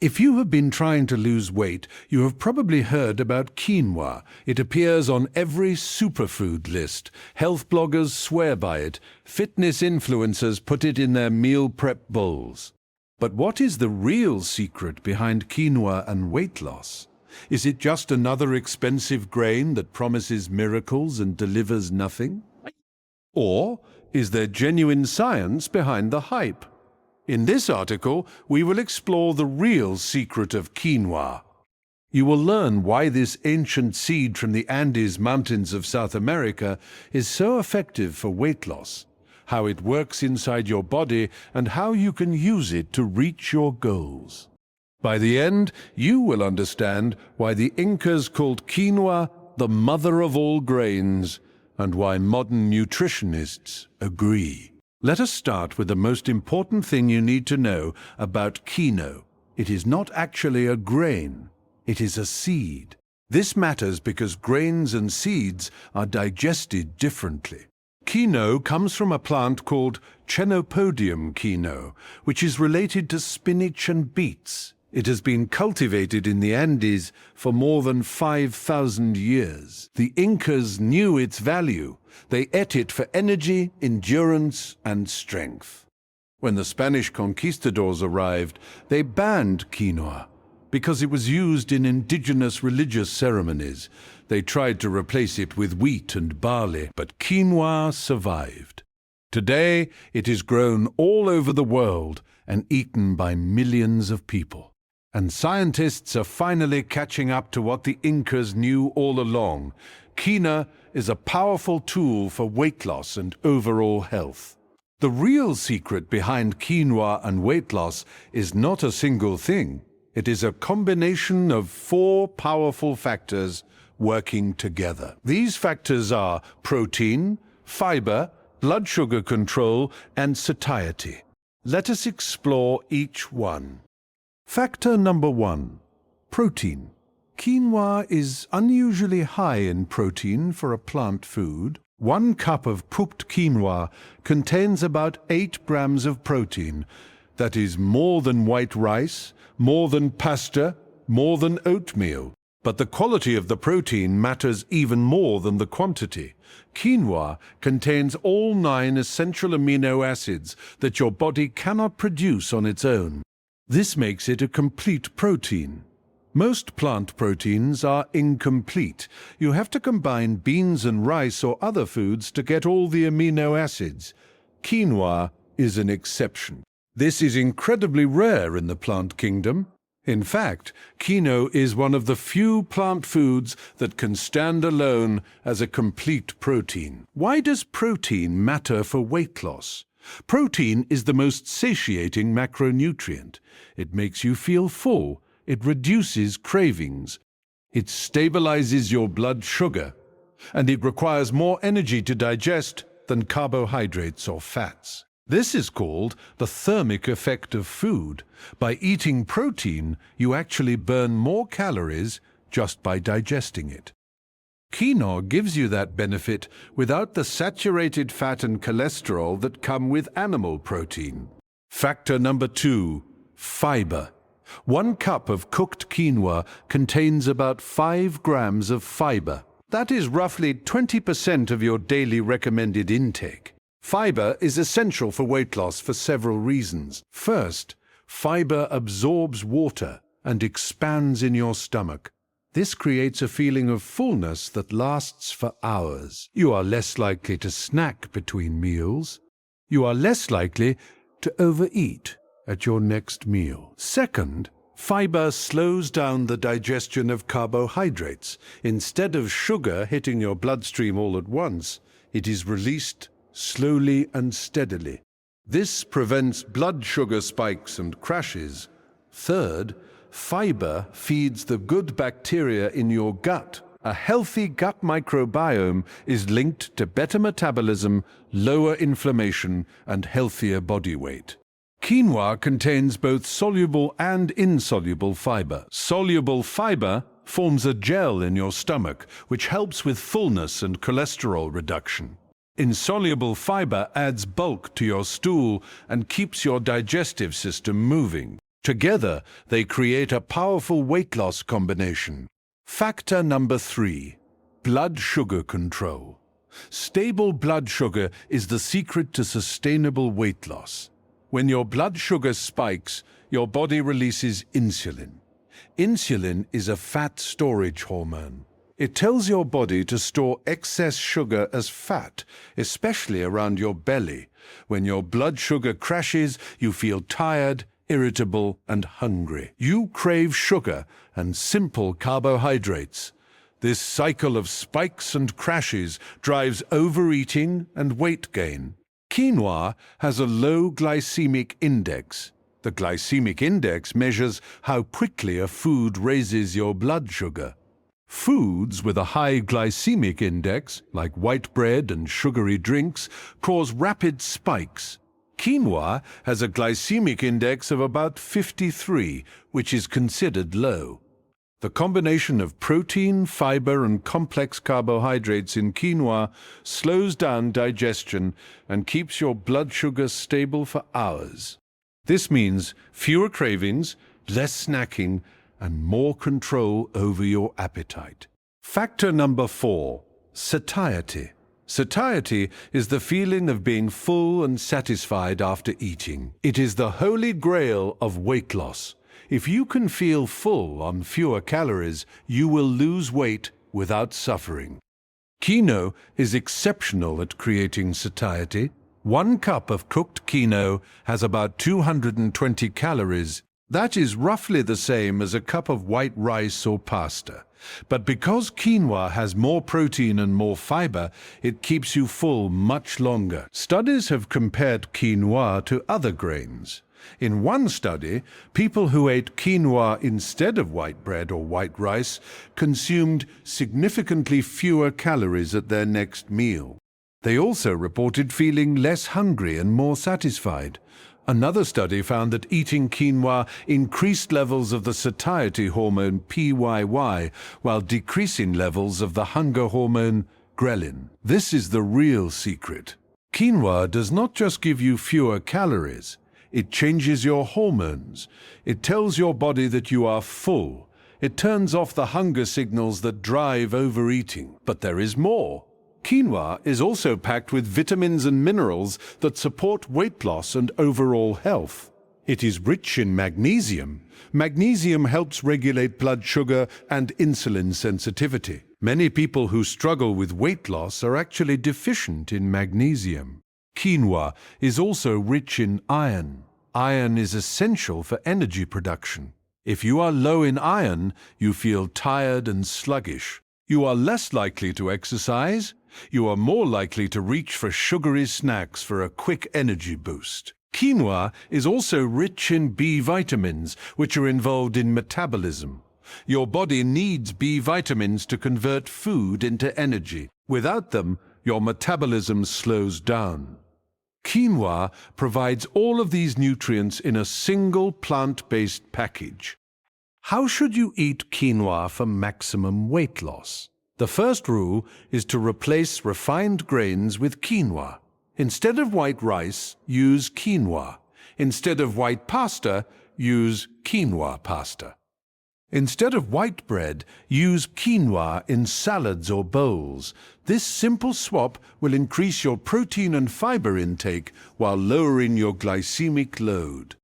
If you have been trying to lose weight, you have probably heard about quinoa. It appears on every superfood list. Health bloggers swear by it. Fitness influencers put it in their meal prep bowls. But what is the real secret behind quinoa and weight loss? Is it just another expensive grain that promises miracles and delivers nothing? Or is there genuine science behind the hype? In this article, we will explore the real secret of quinoa. You will learn why this ancient seed from the Andes Mountains of South America is so effective for weight loss, how it works inside your body, and how you can use it to reach your goals. By the end, you will understand why the Incas called quinoa the mother of all grains, and why modern nutritionists agree. Let us start with the most important thing you need to know about quinoa. It is not actually a grain, it is a seed. This matters because grains and seeds are digested differently. Quinoa comes from a plant called Chenopodium quinoa, which is related to spinach and beets. It has been cultivated in the Andes for more than 5,000 years. The Incas knew its value. They ate it for energy, endurance, and strength. When the Spanish conquistadors arrived, they banned quinoa because it was used in indigenous religious ceremonies. They tried to replace it with wheat and barley, but quinoa survived. Today, it is grown all over the world and eaten by millions of people. And scientists are finally catching up to what the Incas knew all along. Quinoa is a powerful tool for weight loss and overall health. The real secret behind quinoa and weight loss is not a single thing. It is a combination of 4 powerful factors working together. These factors are protein, fiber, blood sugar control, and satiety. Let us explore each one. Factor number 1, protein. Quinoa is unusually high in protein for a plant food. 1 cup of cooked quinoa contains about 8 grams of protein. That is more than white rice, more than pasta, more than oatmeal. But the quality of the protein matters even more than the quantity. Quinoa contains all 9 essential amino acids that your body cannot produce on its own. This makes it a complete protein. Most plant proteins are incomplete. You have to combine beans and rice or other foods to get all the amino acids. Quinoa is an exception. This is incredibly rare in the plant kingdom. In fact, quinoa is one of the few plant foods that can stand alone as a complete protein. Why does protein matter for weight loss? Protein is the most satiating macronutrient. It makes you feel full. It reduces cravings. It stabilizes your blood sugar. And it requires more energy to digest than carbohydrates or fats. This is called the thermic effect of food. By eating protein, you actually burn more calories just by digesting it. Quinoa gives you that benefit without the saturated fat and cholesterol that come with animal protein. Factor number 2, fiber. 1 cup of cooked quinoa contains about 5 grams of fiber. That is roughly 20% of your daily recommended intake. Fiber is essential for weight loss for several reasons. First, fiber absorbs water and expands in your stomach. This creates a feeling of fullness that lasts for hours. You are less likely to snack between meals. You are less likely to overeat at your next meal. Second, fiber slows down the digestion of carbohydrates. Instead of sugar hitting your bloodstream all at once, it is released slowly and steadily. This prevents blood sugar spikes and crashes. Third, fiber feeds the good bacteria in your gut. A healthy gut microbiome is linked to better metabolism, lower inflammation, and healthier body weight. Quinoa contains both soluble and insoluble fiber. Soluble fiber forms a gel in your stomach, which helps with fullness and cholesterol reduction. Insoluble fiber adds bulk to your stool and keeps your digestive system moving. Together, they create a powerful weight loss combination. Factor number 3. Blood sugar control. Stable blood sugar is the secret to sustainable weight loss. When your blood sugar spikes, your body releases insulin. Insulin is a fat storage hormone. It tells your body to store excess sugar as fat, especially around your belly. When your blood sugar crashes, you feel tired, irritable, and hungry. You crave sugar and simple carbohydrates. This cycle of spikes and crashes drives overeating and weight gain. Quinoa has a low glycemic index. The glycemic index measures how quickly a food raises your blood sugar. Foods with a high glycemic index, like white bread and sugary drinks, cause rapid spikes. Quinoa has a glycemic index of about 53, which is considered low. The combination of protein, fiber, and complex carbohydrates in quinoa slows down digestion and keeps your blood sugar stable for hours. This means fewer cravings, less snacking, and more control over your appetite. Factor number 4. Satiety. Satiety is the feeling of being full and satisfied after eating. It is the holy grail of weight loss. If you can feel full on fewer calories, you will lose weight without suffering. Quinoa is exceptional at creating satiety. 1 cup of cooked quinoa has about 220 calories. That is roughly the same as a cup of white rice or pasta. But because quinoa has more protein and more fiber, it keeps you full much longer. Studies have compared quinoa to other grains. In one study, people who ate quinoa instead of white bread or white rice consumed significantly fewer calories at their next meal. They also reported feeling less hungry and more satisfied. Another study found that eating quinoa increased levels of the satiety hormone PYY while decreasing levels of the hunger hormone ghrelin. This is the real secret. Quinoa does not just give you fewer calories. It changes your hormones. It tells your body that you are full. It turns off the hunger signals that drive overeating. But there is more. Quinoa is also packed with vitamins and minerals that support weight loss and overall health. It is rich in magnesium. Magnesium helps regulate blood sugar and insulin sensitivity. Many people who struggle with weight loss are actually deficient in magnesium. Quinoa is also rich in iron. Iron is essential for energy production. If you are low in iron, you feel tired and sluggish. You are less likely to exercise. You are more likely to reach for sugary snacks for a quick energy boost. Quinoa is also rich in B vitamins, which are involved in metabolism. Your body needs B vitamins to convert food into energy. Without them, your metabolism slows down. Quinoa provides all of these nutrients in a single plant-based package. How should you eat quinoa for maximum weight loss? The first rule is to replace refined grains with quinoa. Instead of white rice, use quinoa. Instead of white pasta, use quinoa pasta. Instead of white bread, use quinoa in salads or bowls. This simple swap will increase your protein and fiber intake while lowering your glycemic load.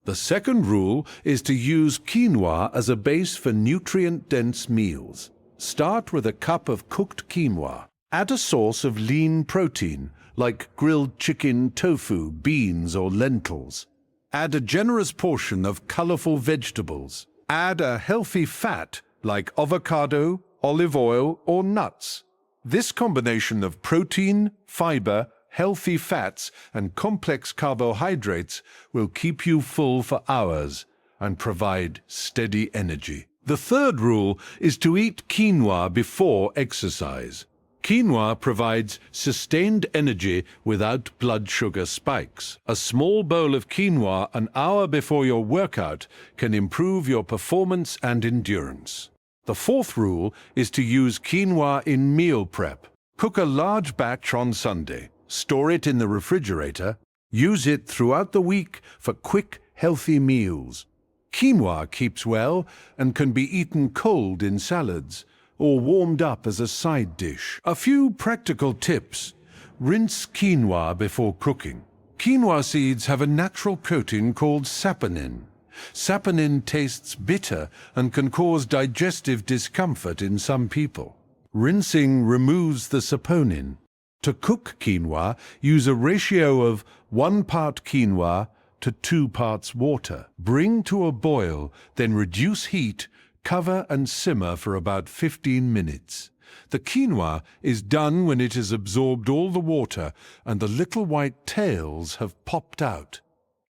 The second rule is to use quinoa as a base for nutrient-dense meals. Start with a cup of cooked quinoa. Add a source of lean protein, like grilled chicken, tofu, beans, or lentils. Add a generous portion of colorful vegetables. Add a healthy fat, like avocado, olive oil, or nuts. This combination of protein, fiber, healthy fats, and complex carbohydrates will keep you full for hours and provide steady energy. The third rule is to eat quinoa before exercise. Quinoa provides sustained energy without blood sugar spikes. A small bowl of quinoa an hour before your workout can improve your performance and endurance. The fourth rule is to use quinoa in meal prep. Cook a large batch on Sunday. Store it in the refrigerator. Use it throughout the week for quick, healthy meals. Quinoa keeps well and can be eaten cold in salads or warmed up as a side dish. A few practical tips. Rinse quinoa before cooking. Quinoa seeds have a natural protein called saponin. Saponin tastes bitter and can cause digestive discomfort in some people. Rinsing removes the saponin. To cook quinoa, use a ratio of 1 part quinoa to 2 parts water. Bring to a boil, then reduce heat, cover and simmer for about 15 minutes. The quinoa is done when it has absorbed all the water and the little white tails have popped out.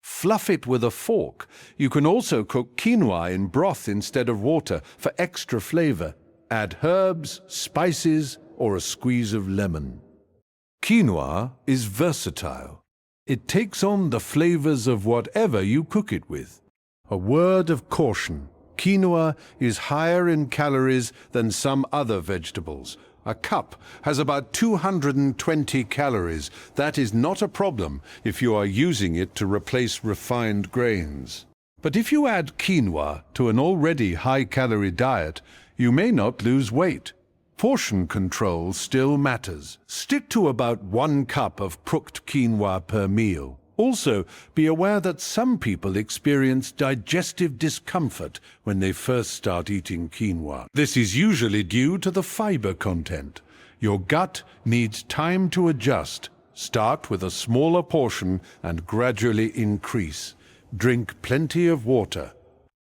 Fluff it with a fork. You can also cook quinoa in broth instead of water for extra flavor. Add herbs, spices, or a squeeze of lemon. Quinoa is versatile. It takes on the flavors of whatever you cook it with. A word of caution. Quinoa is higher in calories than some other vegetables. A cup has about 220 calories. That is not a problem if you are using it to replace refined grains. But if you add quinoa to an already high-calorie diet, you may not lose weight. Portion control still matters. Stick to about 1 cup of cooked quinoa per meal. Also, be aware that some people experience digestive discomfort when they first start eating quinoa. This is usually due to the fiber content. Your gut needs time to adjust. Start with a smaller portion and gradually increase. Drink plenty of water.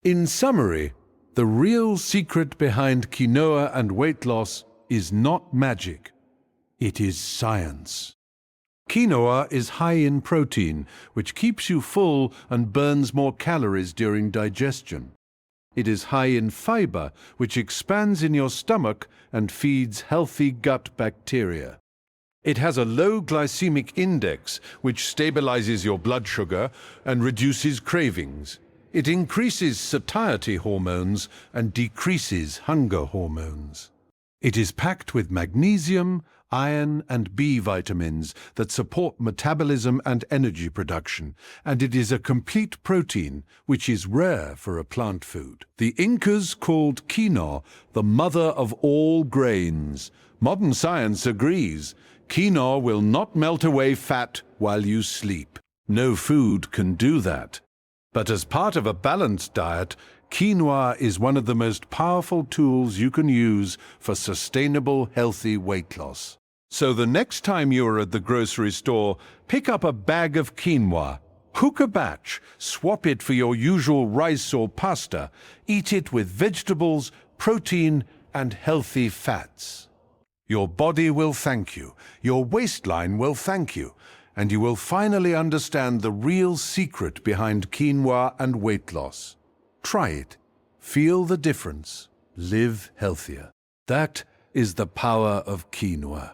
In summary, the real secret behind quinoa and weight loss is not magic. It is science. Quinoa is high in protein, which keeps you full and burns more calories during digestion. It is high in fiber, which expands in your stomach and feeds healthy gut bacteria. It has a low glycemic index, which stabilizes your blood sugar and reduces cravings. It increases satiety hormones and decreases hunger hormones. It is packed with magnesium, iron and B vitamins that support metabolism and energy production, and it is a complete protein, which is rare for a plant food. The Incas called quinoa the mother of all grains. Modern science agrees. Quinoa will not melt away fat while you sleep. No food can do that. But as part of a balanced diet, quinoa is one of the most powerful tools you can use for sustainable, healthy weight loss. So the next time you are at the grocery store, pick up a bag of quinoa. Cook a batch, swap it for your usual rice or pasta. Eat it with vegetables, protein, and healthy fats. Your body will thank you. Your waistline will thank you. And you will finally understand the real secret behind quinoa and weight loss. Try it. Feel the difference. Live healthier. That is the power of quinoa.